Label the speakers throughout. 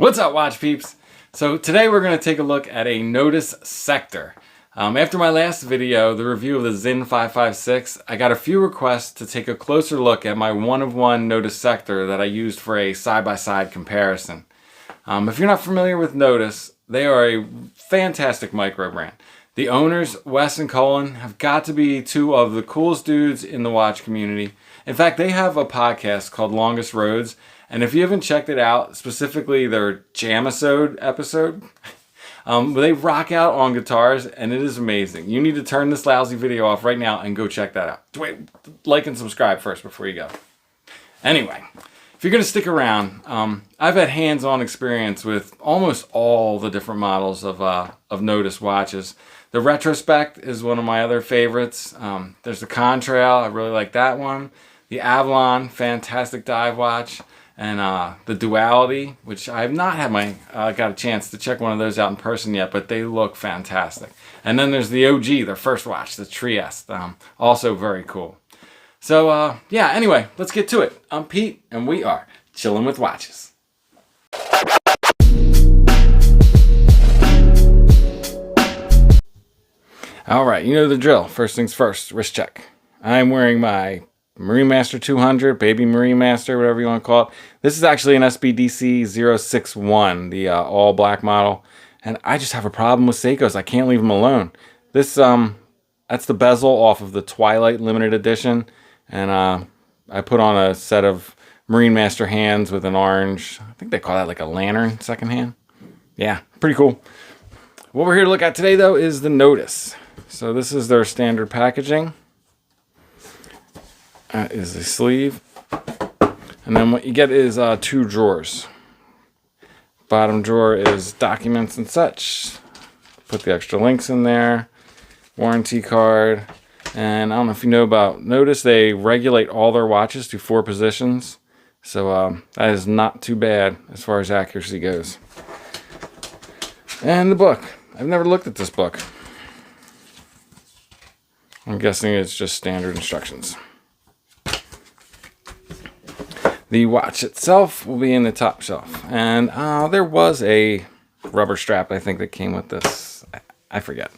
Speaker 1: What's up, watch peeps? So today we're going to take a look at a Nodus Sector. After my last video, the review of the Zin 556, I got a few requests to take a closer look at my one-of-one Nodus Sector that I used for a side-by-side comparison. If you're not familiar with Nodus, they are a fantastic micro brand. The owners, Wes and Colin, have got to be two of the coolest dudes in the watch community. In fact, they have a podcast called Longest Roads, and if you haven't checked it out, specifically their Jamisode episode, they rock out on guitars, and it is amazing. You need to turn this lousy video off right now and go check that out. Wait, like and subscribe first before you go. Anyway, if you're going to stick around, I've had hands-on experience with almost all the different models of Nodus watches. The Retrospect is one of my other favorites. There's the Contrail, I really like that one. The Avalon, fantastic dive watch. And the Duality, which I have not had got a chance to check one of those out in person yet, but they look fantastic. And then there's the OG, their first watch, the Trieste, also very cool. So yeah, anyway, let's get to it. I'm Pete, and we are chilling with watches. All right, you know the drill. First things first, wrist check. I'm wearing my Marine Master 200, Baby Marine Master, whatever you want to call it. This is actually an SBDC 061, the all black model. And I just have a problem with Seikos. I can't leave them alone. This, that's the bezel off of the Twilight limited edition. And I put on a set of Marine Master hands with an orange, I think they call that like a lantern second hand. Yeah, pretty cool. What we're here to look at today though is the Nodus. So this is their standard packaging. That is the sleeve. And then what you get is two drawers. Bottom drawer is documents and such. Put the extra links in there. Warranty card. And I don't know if you know about Nodus, they regulate all their watches to 4 positions. So that is not too bad as far as accuracy goes. And the book. I've never looked at this book. I'm guessing it's just standard instructions. The watch itself will be in the top shelf. And there was a rubber strap, I think, that came with this. I forget.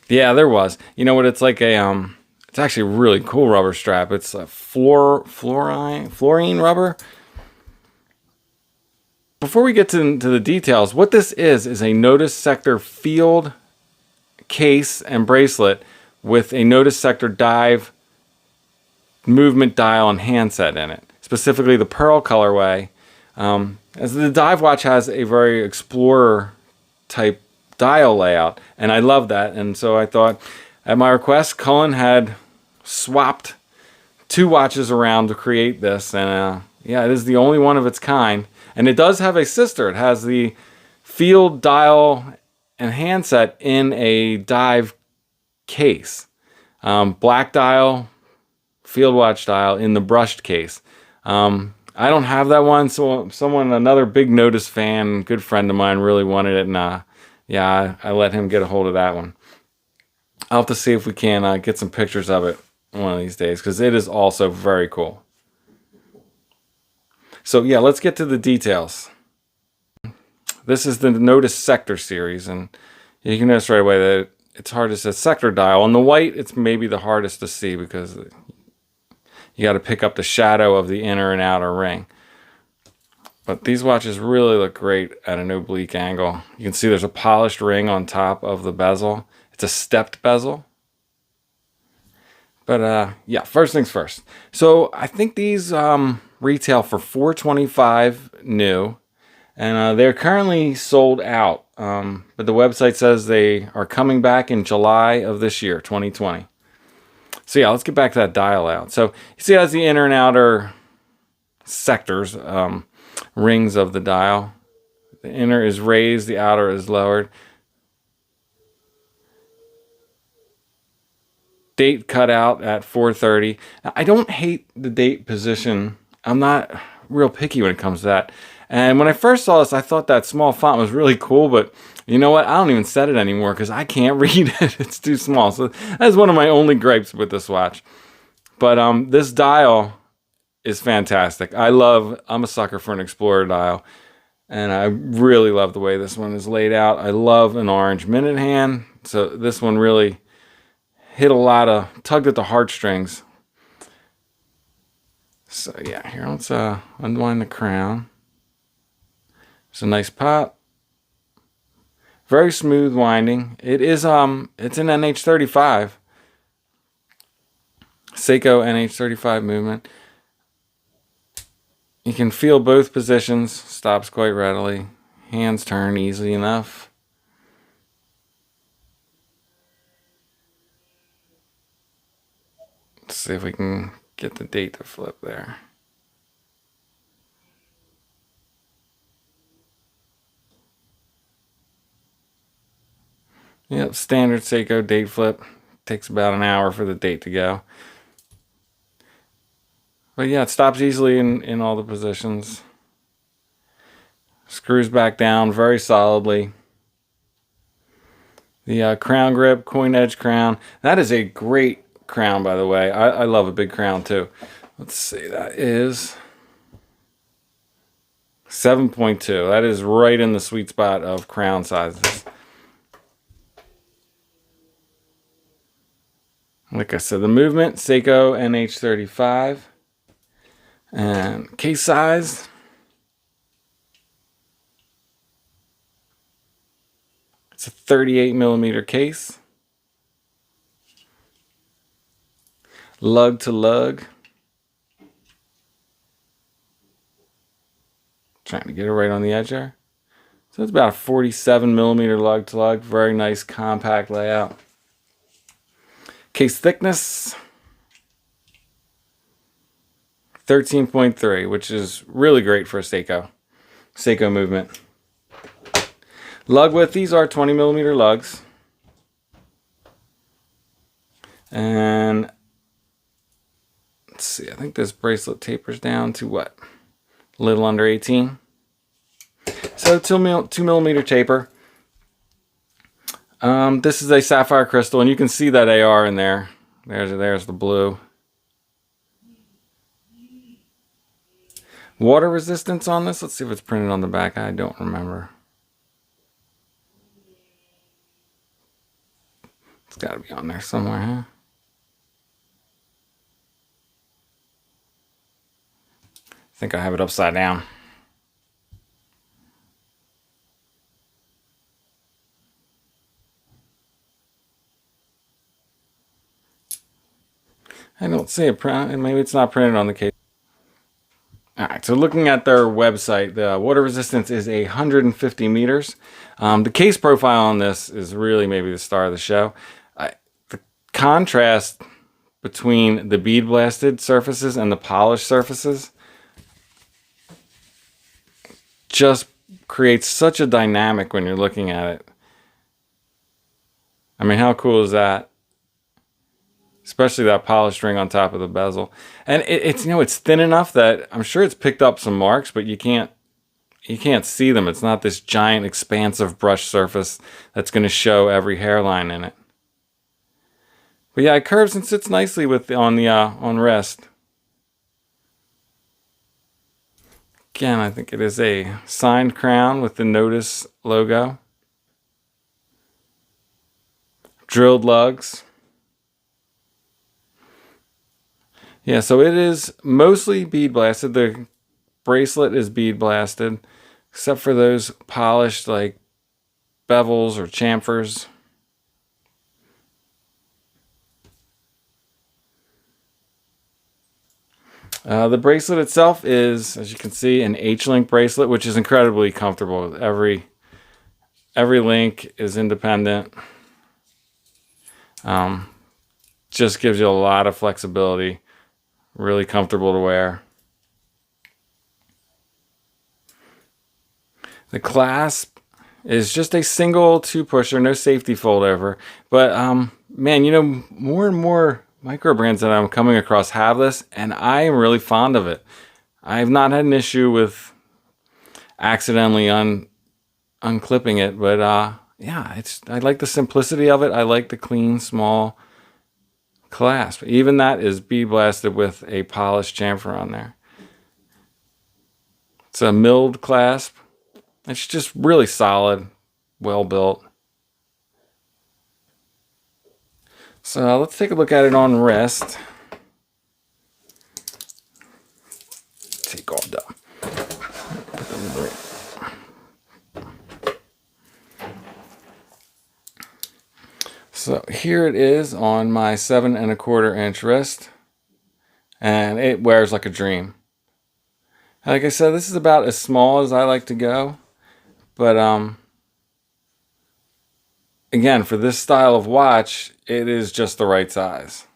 Speaker 1: Yeah, there was. You know what? It's like a, it's actually a really cool rubber strap. It's a fluorine rubber. Before we get into the details, what this is a Nodus Sector field case and bracelet with a Nodus Sector dive movement dial and handset in it. Specifically the pearl colorway, as the dive watch has a very explorer type dial layout, and I love that. And so I thought, at my request, Cullen had swapped 2 watches around to create this, and yeah, it is the only one of its kind. And it does have a sister. It has the field dial and handset in a dive case. Black dial, field watch dial in the brushed case. I don't have that one, so another big Nodus fan, good friend of mine, really wanted it, and yeah, I let him get a hold of that one. I'll have to see if we can get some pictures of it one of these days, because it is also very cool. So yeah, let's get to the details. This is the Nodus Sector series, and you can notice right away that it's hard to say Sector dial. On the white, it's maybe the hardest to see because you got to pick up the shadow of the inner and outer ring. But these watches really look great at an oblique angle. You can see there's a polished ring on top of the bezel. It's a stepped bezel. But yeah, first things first. So I think these retail for $425 new. And they're currently sold out. But the website says they are coming back in July of this year, 2020. So yeah, let's get back to that dial out. So you see it has the inner and outer sectors, rings of the dial. The inner is raised, the outer is lowered. Date cut out at 4:30. Now, I don't hate the date position. I'm not real picky when it comes to that. And when I first saw this, I thought that small font was really cool, but you know what? I don't even set it anymore because I can't read it. It's too small. So that's one of my only gripes with this watch. But this dial is fantastic. I'm a sucker for an Explorer dial. And I really love the way this one is laid out. I love an orange minute hand. So this one really tugged at the heartstrings. So yeah, here, let's unwind the crown. It's a nice pop. Very smooth winding. It is, it's an NH35. Seiko NH35 movement. You can feel both positions. Stops quite readily. Hands turn easily enough. Let's see if we can get the date to flip there. Yep, standard Seiko date flip. Takes about an hour for the date to go. But yeah, it stops easily in all the positions. Screws back down very solidly. The crown grip, coin edge crown. That is a great crown, by the way. I love a big crown too. Let's see, that is 7.2. That is right in the sweet spot of crown sizes. Like I said, the movement, Seiko NH35. And case size, it's a 38mm case. Lug to lug. Trying to get it right on the edge there. So it's about a 47mm lug to lug. Very nice compact layout. Case thickness, 13.3, which is really great for a Seiko movement. Lug width, these are 20mm lugs. And let's see, I think this bracelet tapers down to what? A little under 18. So 2mm taper. This is a sapphire crystal, and you can see that AR in there. There's the blue. Water resistance on this. Let's see if it's printed on the back. I don't remember. It's got to be on there somewhere, huh? I think I have it upside down. I don't see it printed. Maybe it's not printed on the case. Alright, so looking at their website, the water resistance is 150 meters. The case profile on this is really maybe the star of the show. The contrast between the bead blasted surfaces and the polished surfaces just creates such a dynamic when you're looking at it. I mean, how cool is that? Especially that polished ring on top of the bezel. And it's, you know, it's thin enough that I'm sure it's picked up some marks, but you can't see them. It's not this giant expansive brush surface that's going to show every hairline in it. But yeah, it curves and sits nicely on rest. Again, I think it is a signed crown with the Nodus logo. Drilled lugs. Yeah, so it is mostly bead blasted. The bracelet is bead blasted, except for those polished like bevels or chamfers. The bracelet itself is, as you can see, an H-link bracelet, which is incredibly comfortable. Every link is independent. Just gives you a lot of flexibility. Really comfortable to wear. The clasp is just a single 2-pusher, no safety fold over. But man, you know, more and more micro brands that I'm coming across have this, and I am really fond of it. I have not had an issue with accidentally unclipping it, but yeah, I like the simplicity of it. I like the clean, small clasp. Even that is bead blasted with a polished chamfer on there. It's a milled clasp. It's just really solid, well built. So let's take a look at it on wrist. Take off the. So here it is on my 7 1/4 inch wrist, and it wears like a dream. Like I said, this is about as small as I like to go, but again, for this style of watch, it is just the right size.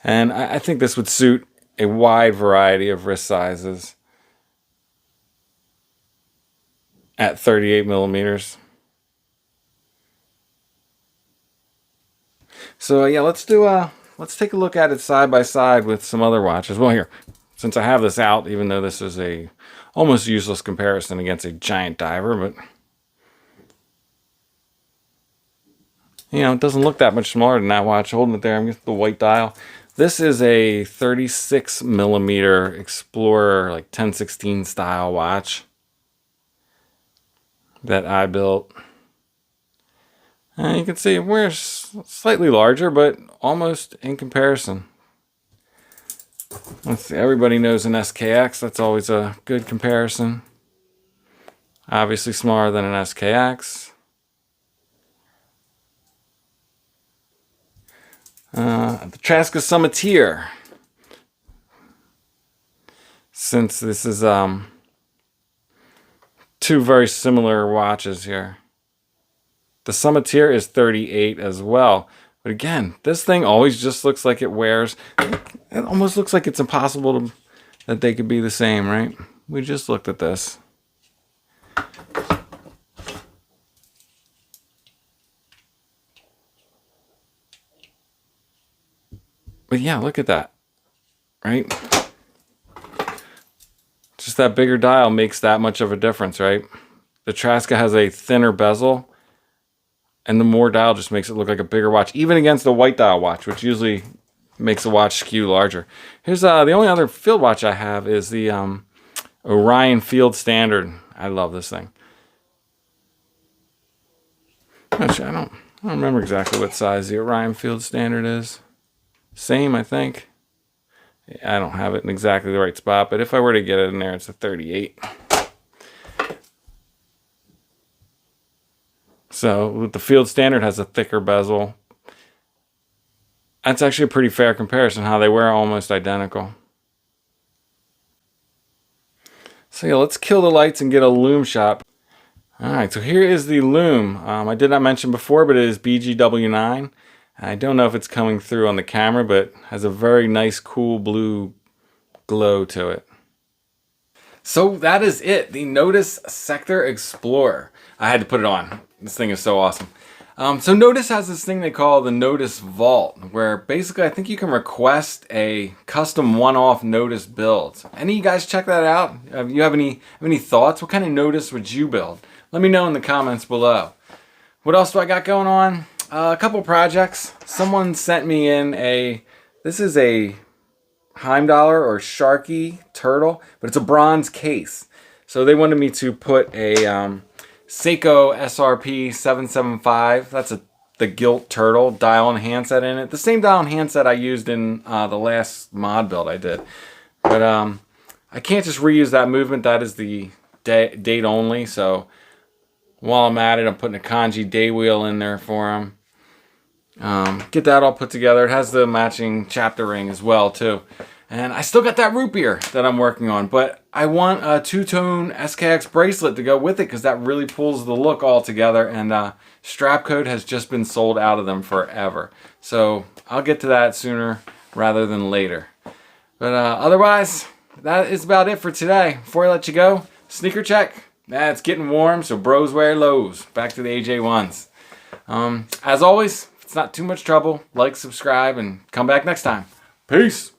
Speaker 1: And I think this would suit a wide variety of wrist sizes at 38 millimeters. So yeah, let's take a look at it side by side with some other watches. Well, here, since I have this out, even though this is a almost useless comparison against a giant diver, but you know, it doesn't look that much smaller than that watch. Holding it there, I'm getting the white dial. This is a 36 millimeter Explorer, like 1016 style watch that I built. And you can see it wears slightly larger, but almost in comparison. Let's see, everybody knows an SKX. That's always a good comparison. Obviously smaller than an SKX. The Traska Summiteer. Since this is two very similar watches here. The Summiteer is 38 as well. But again, this thing always just looks like it wears. It almost looks like it's impossible that they could be the same, right? We just looked at this. But yeah, look at that, right? Just that bigger dial makes that much of a difference, right? The Traska has a thinner bezel, and the more dial just makes it look like a bigger watch, even against the white dial watch, which usually makes the watch skew larger. Here's the only other field watch I have is the Orion Field Standard. I love this thing. Actually, I don't remember exactly what size the Orion Field Standard is. Same, I think. I don't have it in exactly the right spot, but if I were to get it in there, it's a 38. So the Field Standard has a thicker bezel. That's actually a pretty fair comparison, how they wear almost identical. So yeah, let's kill the lights and get a lume shot. Alright, so here is the lume. I did not mention before, but it is BGW9. I don't know if it's coming through on the camera, but has a very nice cool blue glow to it. So that is it, the Nodus Sector Explorer. I had to put it on. This thing is so awesome. So Nodus has this thing they call the Nodus Vault, where basically I think you can request a custom one-off Nodus build. Any of you guys check that out? You have any thoughts? What kind of Nodus would you build? Let me know in the comments below. What else do I got going on? A couple projects. Someone sent me in this is a Heimdallr or Sharky turtle, but it's a bronze case. So they wanted me to put a Seiko SRP 775. That's the gilt turtle dial and handset in it. The same dial and handset I used in the last mod build I did. But I can't just reuse that movement. That is the date only. So while I'm at it, I'm putting a kanji day wheel in there for him. Get that all put together. It has the matching chapter ring as well too. And I still got that root beer that I'm working on, but I want a two-tone SKX bracelet to go with it because that really pulls the look all together, and Strapcode has just been sold out of them forever. So I'll get to that sooner rather than later. But otherwise, that is about it for today. Before I let you go, sneaker check. It's getting warm, so bros wear lows. Back to the AJ1s. As always, if it's not too much trouble, like, subscribe, and come back next time. Peace!